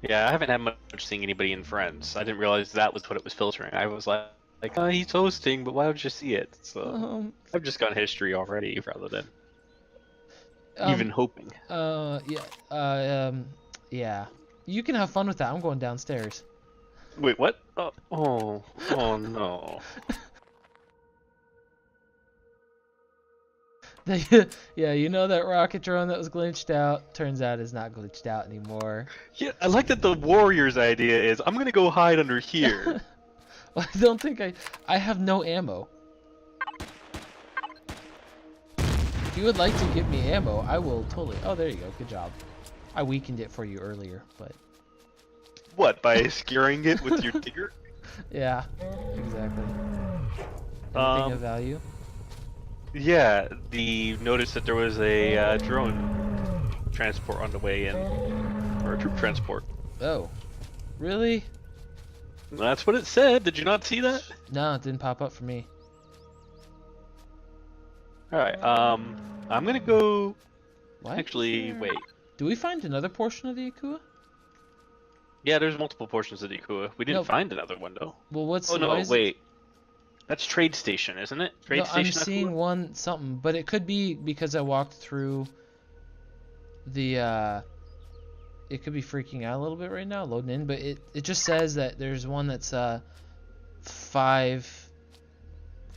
Yeah, I haven't had much seeing anybody in friends. I didn't realize that was what it was filtering. I was oh, he's hosting, but why would you see it? So Um, I've just gone history already rather than um, even hoping. yeah, yeah. You can have fun with that. I'm going downstairs. Wait, what? Oh no. Yeah, you know that rocket drone that was glitched out? Turns out it's not glitched out anymore. Yeah, I like that the warrior's idea is I'm gonna go hide under here. I don't think I have no ammo. If you would like to give me ammo, I will totally. Oh, there you go. Good job. I weakened it for you earlier, but What, by skewering it with your digger? yeah, exactly. Anything of Um, value? yeah, the notice that there was a drone transport on the way in, or a troop transport. Oh, really? That's what it said. Did you not see that? No, it didn't pop up for me. All right. I'm gonna go. Why is Actually, there? wait. Do we find another portion of the Akua? Yeah, there's multiple portions of the Ikua. We didn't No. find another one though. Well, Oh why no, is it? wait. That's trade station, isn't it? No, Trade I'm station Akua. seeing one something, but it could be because I walked through the it could be freaking out a little bit right now loading in, but it just says that there's one that's 5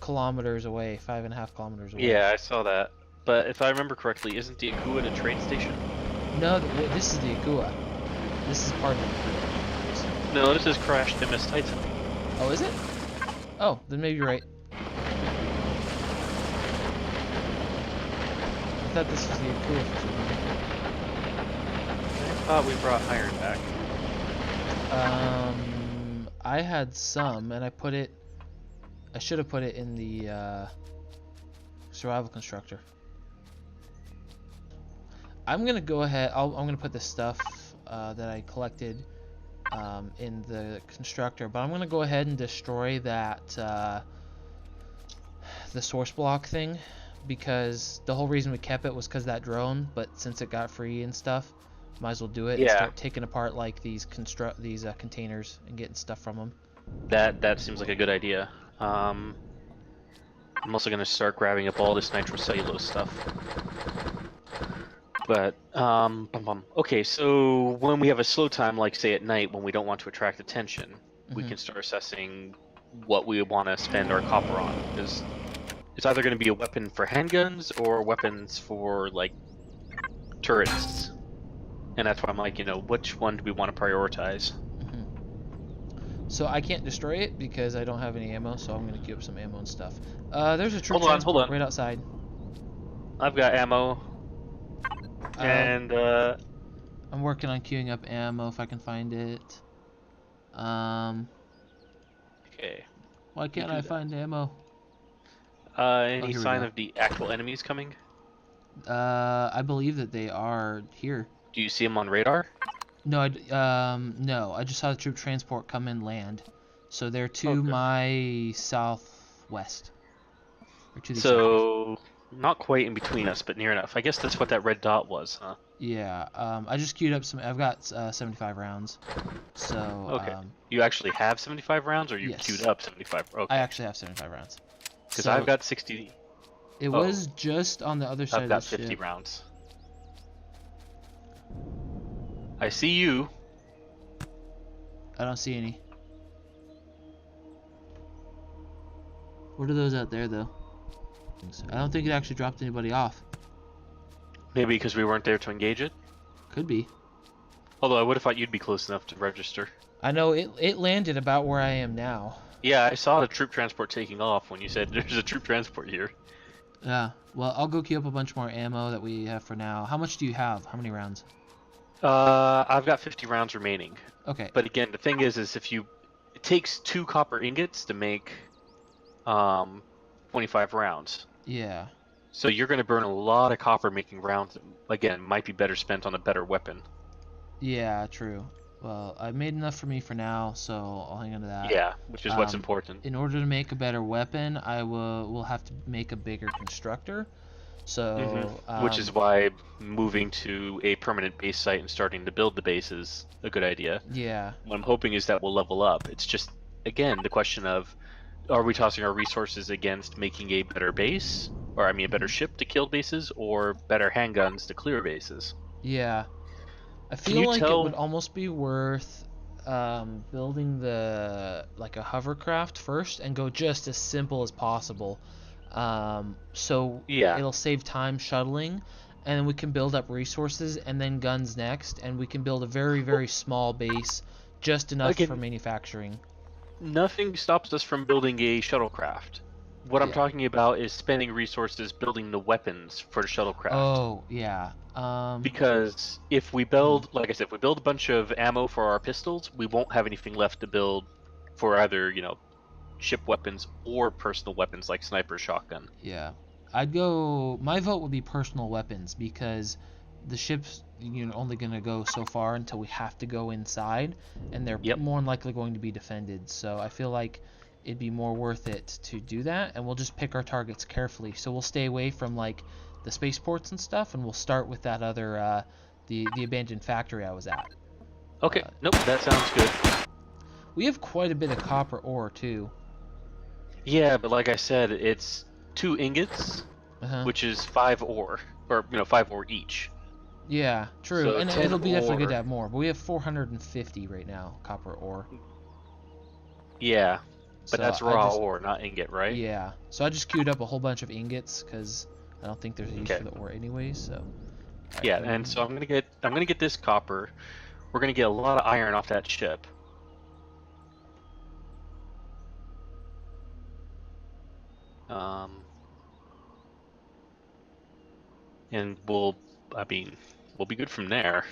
kilometers away, 5.5 kilometers away. Yeah, I saw that. But if I remember correctly, isn't the Akua at a trade station? No, this is the Akua. This is part of the Akua. No, this is crashed MS Titan. Oh, is it? Oh, then maybe you're right. I thought this was the Akua for some I thought we brought iron back. reason. I had some, and I should have put it in the survival constructor. I'm gonna go ahead. I'm gonna put the stuff that I collected in the constructor, but I'm gonna go ahead and destroy that the source block thing, because the whole reason we kept it was because that drone. But since it got free and stuff, might as well do it and Yeah, start taking apart like these containers and getting stuff from them. that seems like a good idea. I'm also gonna start grabbing up all this nitrocellulose stuff. But okay, so when we have a slow time, like say at night, when we don't want to attract attention, we Hmm. can start assessing what we want to spend our copper on. Because it's either going to be a weapon for handguns or weapons for like turrets, and that's why I'm like, which one do we want to prioritize? Hmm. So I can't destroy it because I don't have any ammo. So I'm gonna queue up some ammo and stuff. There's a troop Hold transport on. right outside. I've got ammo, Uh, and I'm working on queuing up ammo if I can find it. Um, okay, why you can't do I that. find ammo? Oh, Any here we sign go. of the actual enemies coming? I believe that they are here. Do you see them on radar? No, no. I just saw the troop transport come in land, so they're to Okay. my southwest, or to the southwest. So, not quite in between us, but near enough. I guess that's what that red dot was, huh? Yeah. I just queued up some. I've got 75 rounds, so Okay. You actually have 75 rounds, or you queued yes, up 75? I Okay. actually have 75 rounds. Because I've So got 60. it Oh, was just on the other side I've of the got 50 ship. rounds. I see you. I don't see any. What are those out there though? I don't think it actually dropped anybody off. Maybe because we weren't there to engage it. Could be. Although I would have thought you'd be close enough to register. I know it landed about where I am now. Yeah, I saw the troop transport taking off when you said there's a troop transport here. Yeah. Well, I'll go queue up a bunch more ammo that we have for now. How much do you have? How many rounds? I've got 50 rounds remaining. Okay. But again, the thing is it takes 2 copper ingots to make 25 rounds. Yeah. So you're going to burn a lot of copper making rounds that, again, might be better spent on a better weapon. Yeah, true. Well, I've made enough for me for now, so I'll hang on to that. Yeah, which is what's important. In order to make a better weapon, will have to make a bigger constructor. So Which is why moving to a permanent base site and starting to build the base is a good idea. yeah, What I'm hoping is that we'll level up. It's just, again, the question of, are we tossing our resources against making a better base, or I mean a better ship to kill bases, or better handguns to clear bases? yeah. I Can feel you like it would tell? almost be worth building the like a hovercraft first and go just as simple as possible. So Yeah. it'll save time shuttling, and then we can build up resources and then guns next, and we can build a very, Well, very small base, just enough for again, manufacturing. nothing stops us from building a shuttlecraft. What I'm Yeah. talking about is spending resources building the weapons for the shuttlecraft. Oh, yeah. Because if we Mhm. build, like I said, if we build a bunch of ammo for our pistols, we won't have anything left to build for either, ship weapons or personal weapons like sniper shotgun. Yeah. I'd go. My vote would be personal weapons because the ship's only gonna go so far until we have to go inside, and they're Yep. more than likely going to be defended. So I feel like it'd be more worth it to do that, and we'll just pick our targets carefully. So we'll stay away from like the spaceports and stuff, and we'll start with that other the abandoned factory I was at. Okay. Uh, Nope. That sounds good. we have quite a bit of copper ore too. Yeah, but like I said, it's 2 ingots, Uh huh. which is 5 ore, or 5 ore each. Yeah, true. So And ten it'll be definitely good to ore. have more. But we have 450 right now, copper ore. Yeah, but So that's I raw just, ore, not ingot, right? yeah. So I just queued up a whole bunch of ingots because I don't think there's a use Okay. for the ore anyways. So, alright, Yeah, go ahead and and, so I'm gonna get this copper. We're gonna get a lot of iron off that ship. Um, and I mean, we'll be good from there.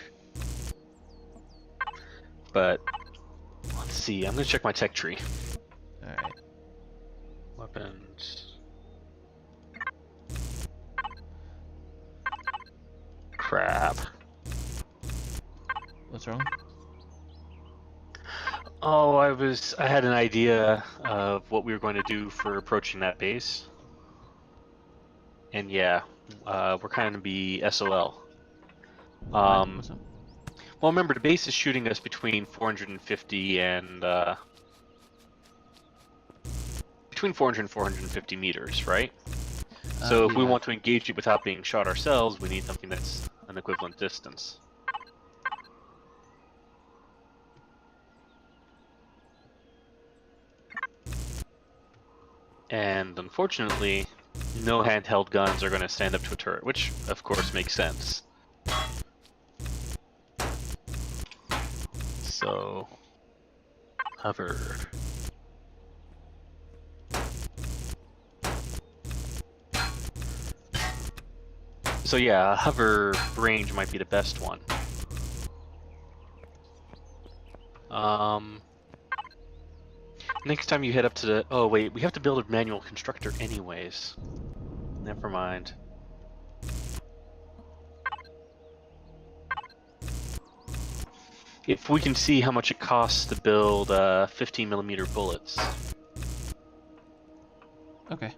But let's see. I'm gonna check my tech tree. alright. Weapons. Crap. What's wrong? Oh, I had an idea of what we were going to do for approaching that base. And yeah, we're kind of be SOL. What? Um, What's up? well, remember the base is shooting us between 450 and between 400 and 450 meters, right? So if we Yeah. want to engage it without being shot ourselves, we need something that's an equivalent distance. And unfortunately, no handheld guns are going to stand up to a turret, which of course makes sense. So, hover. So yeah, hover range might be the best one. Um, Next time you head up to the... Oh wait, we have to build a manual constructor anyways. Never mind. If we can see how much it costs to build 15mm bullets. Okay.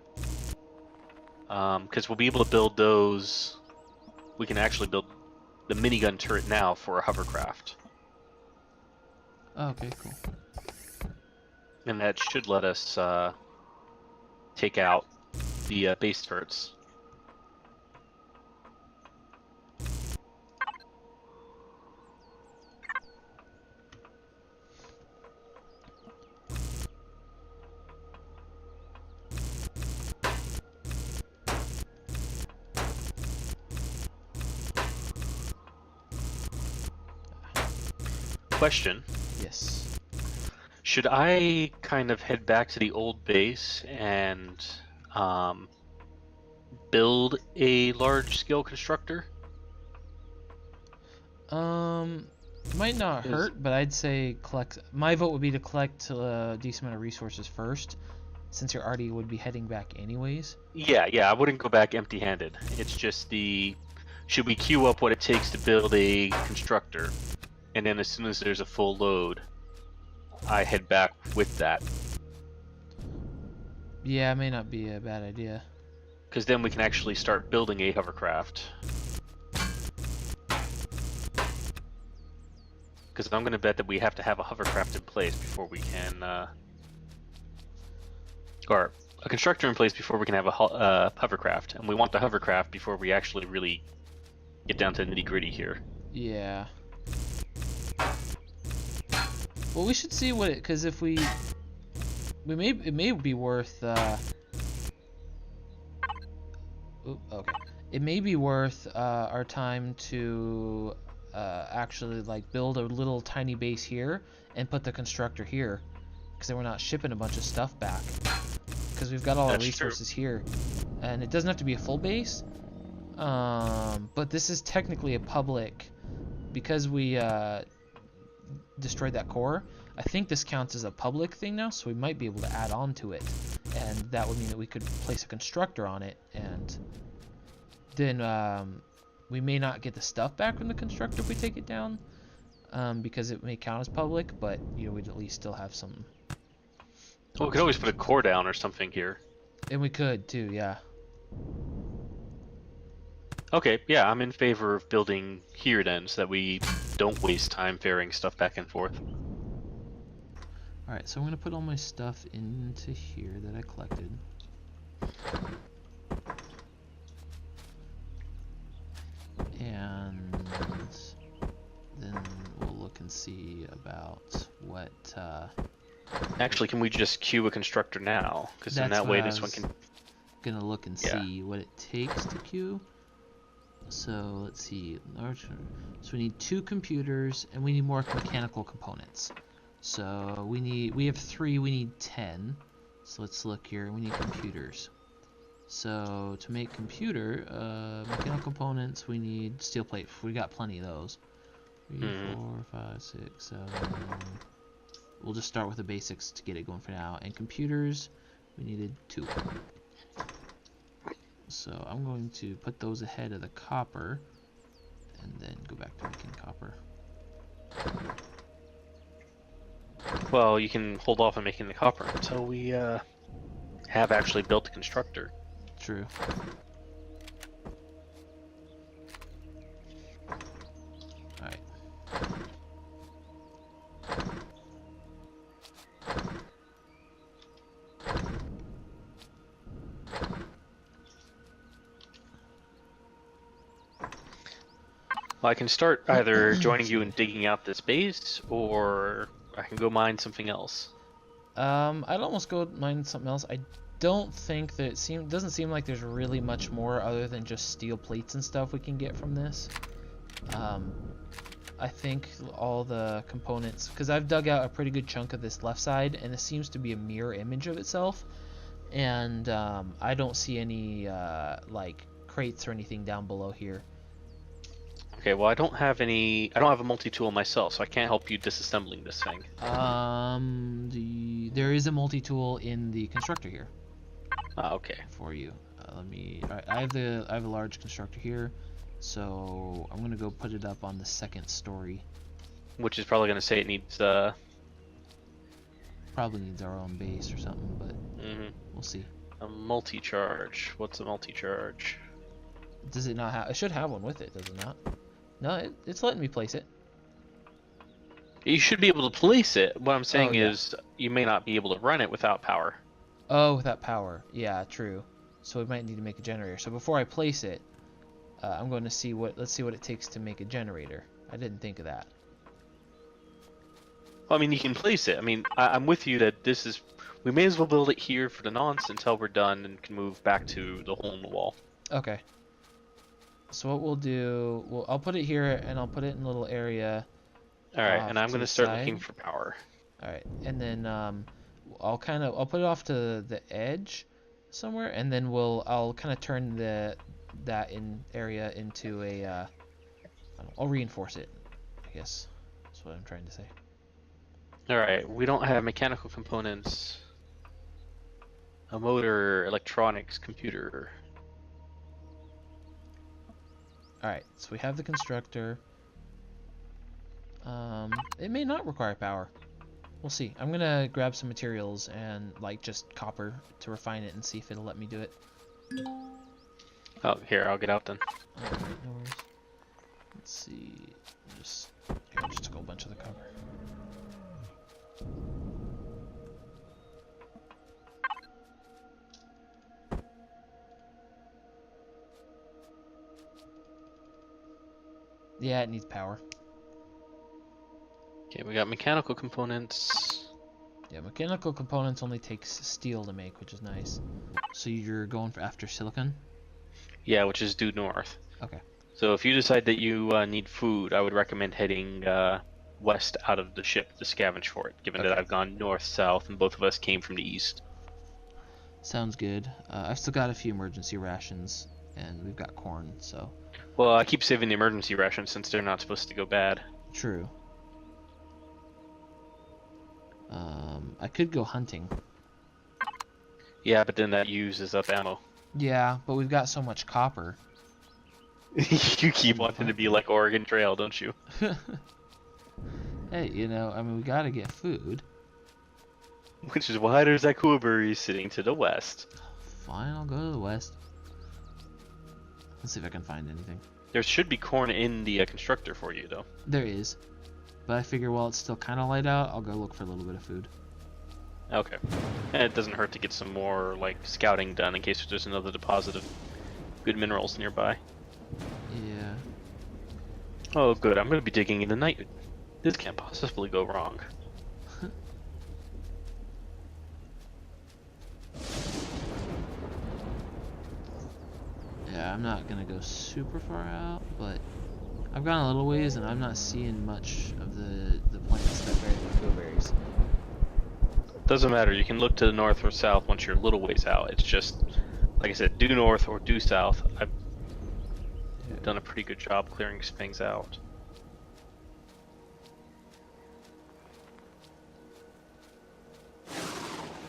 Because we'll be able to build those... We can actually build the minigun turret now for a hovercraft. Oh, okay, cool. And that should let us take out the base turrets. Question. Yes. Should I kind of head back to the old base and build a large-scale constructor? Might not 'Cause- hurt, but I'd say collect. My vote would be to collect a decent amount of resources first, since you're already would be heading back anyways. Yeah, I wouldn't go back empty-handed. It's just should we queue up what it takes to build a constructor, and then as soon as there's a full load, I head back with that. Yeah, it may not be a bad idea. Because then we can actually start building a hovercraft. Because I'm going to bet that we have to have a hovercraft in place before we can, or a constructor in place before we can have a hovercraft, and we want the hovercraft before we actually really get down to the nitty-gritty here. Yeah. Well, we should see what it, because if it may be worth. Okay. It may be worth our time to actually like build a little tiny base here and put the constructor here, because then we're not shipping a bunch of stuff back. Because we've got all our resources here, and it doesn't have to be a full base. But this is technically a public, because we destroyed that core. I think this counts as a public thing now, so we might be able to add on to it, and that would mean that we could place a constructor on it, and then we may not get the stuff back from the constructor if we take it down, because it may count as public, but you know, we'd at least still have some. Well, we could always put a core down or something here. And we could too, yeah. Okay, yeah, I'm in favor of building here then, so that we don't waste time ferrying stuff back and forth. Alright, so I'm going to put all my stuff into here that I collected. And then we'll look and see about what... Actually, can we just queue a constructor now? Because in that way this one can... Gonna look and see what it takes to queue. So let's see, so we need 2 computers and we need more mechanical components. So we have 3, we need 10. So let's look here, we need computers. So to make mechanical components, we need steel plate. We got plenty of those. 3, 4, 5, 6, 7. We'll just start with the basics to get it going for now. And computers, we needed 2. So I'm going to put those ahead of the copper, and then go back to making copper. Well, you can hold off on making the copper until we have actually built the constructor. True. Alright. Well, I can start either joining you in digging out this base, or I can go mine something else. I'd almost go mine something else. I don't think that doesn't seem like there's really much more other than just steel plates and stuff we can get from this. I think all the components, because I've dug out a pretty good chunk of this left side, and it seems to be a mirror image of itself. And I don't see any like crates or anything down below here. Okay, well I don't have a multi-tool myself, so I can't help you disassembling this thing. There is a multi-tool in the constructor here. Okay. For you. Alright, I have a large constructor here, so I'm gonna go put it up on the 2nd story. Which is probably gonna say it needs probably needs our own base or something, but we'll see. A multi-charge. What's a multi-charge? Does it not have? It should have one with it, does it not? No, it's letting me place it. You should be able to place it. What I'm saying is you may not be able to run it without power. Oh, without power. Yeah, true. So we might need to make a generator. So before I place it, I'm going to see let's see what it takes to make a generator. I didn't think of that. Well, I mean, you can place it. I mean, I'm with you that we may as well build it here for the nonce until we're done and can move back to the hole in the wall. Okay. So what we'll do, I'll put it here, and I'll put it in a little area. Alright, and I'm going to start looking for power. Alright, and then I'll put it off to the edge somewhere, and then I'll kind of turn that area into a, I'll reinforce it, I guess. That's what I'm trying to say. Alright, we don't have mechanical components, a motor, electronics, computer. Alright, so we have the constructor. It may not require power. We'll see. I'm gonna grab some materials and like just copper to refine it and see if it'll let me do it. Oh, here, I'll get out then. Alright, no worries. Let's see. Just here, I just took a bunch of the cover. Yeah, it needs power. Okay, we got mechanical components. Yeah, mechanical components only takes steel to make, which is nice. So you're going for after silicon? Yeah, which is due north. Okay. So if you decide that you need food, I would recommend heading west out of the ship to scavenge for it, given that Okay. I've gone north-south and both of us came from the east. Sounds good. I've still got a few emergency rations, and we've got corn, so... Well, I keep saving the emergency rations since they're not supposed to go bad. True. I could go hunting. Yeah, but then that uses up ammo. Yeah, but we've got so much copper. You keep wanting to be like Oregon Trail, don't you? Hey, you know, I mean, we gotta get food. Which is why there's that coolberry sitting to the west. Fine, I'll go to the west. Let's see if I can find anything. There should be corn in the constructor for you, though. There is. But I figure while it's still kind of light out, I'll go look for a little bit of food. Okay. And it doesn't hurt to get some more, like, scouting done in case there's another deposit of good minerals nearby. Yeah. Oh, good. I'm going to be digging in the night. This can't possibly go wrong. Yeah, I'm not gonna go super far out, but I've gone a little ways and I'm not seeing much of the plants that bear the blueberries. Doesn't matter. You can look to the north or south once you're a little ways out. It's just, like I said, due north or due south. I've done a pretty good job clearing things out.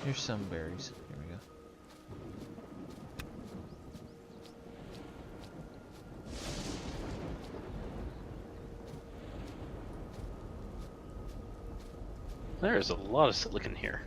Here's some berries. Here we go. There's a lot of silicon here.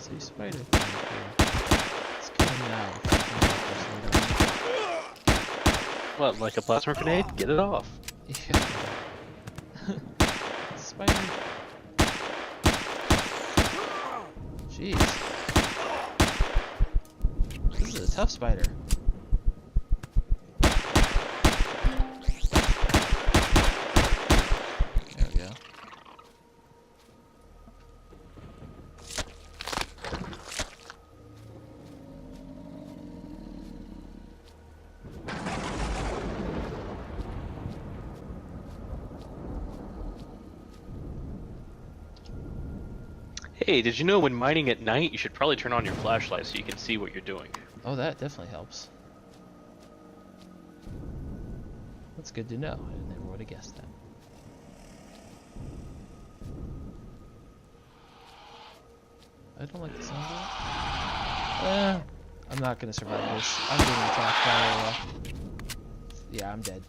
There's a spider thing here. It's killing me out. What, like a plasma grenade? Get it off. Yeah. Spider. Jeez. This is a tough spider. There we go. Hey, did you know when mining at night, you should probably turn on your flashlight so you can see what you're doing? Oh, that definitely helps. That's good to know. I never would have guessed that. I don't like the sound of it. I'm not gonna survive this. I'm getting attacked by yeah, I'm dead.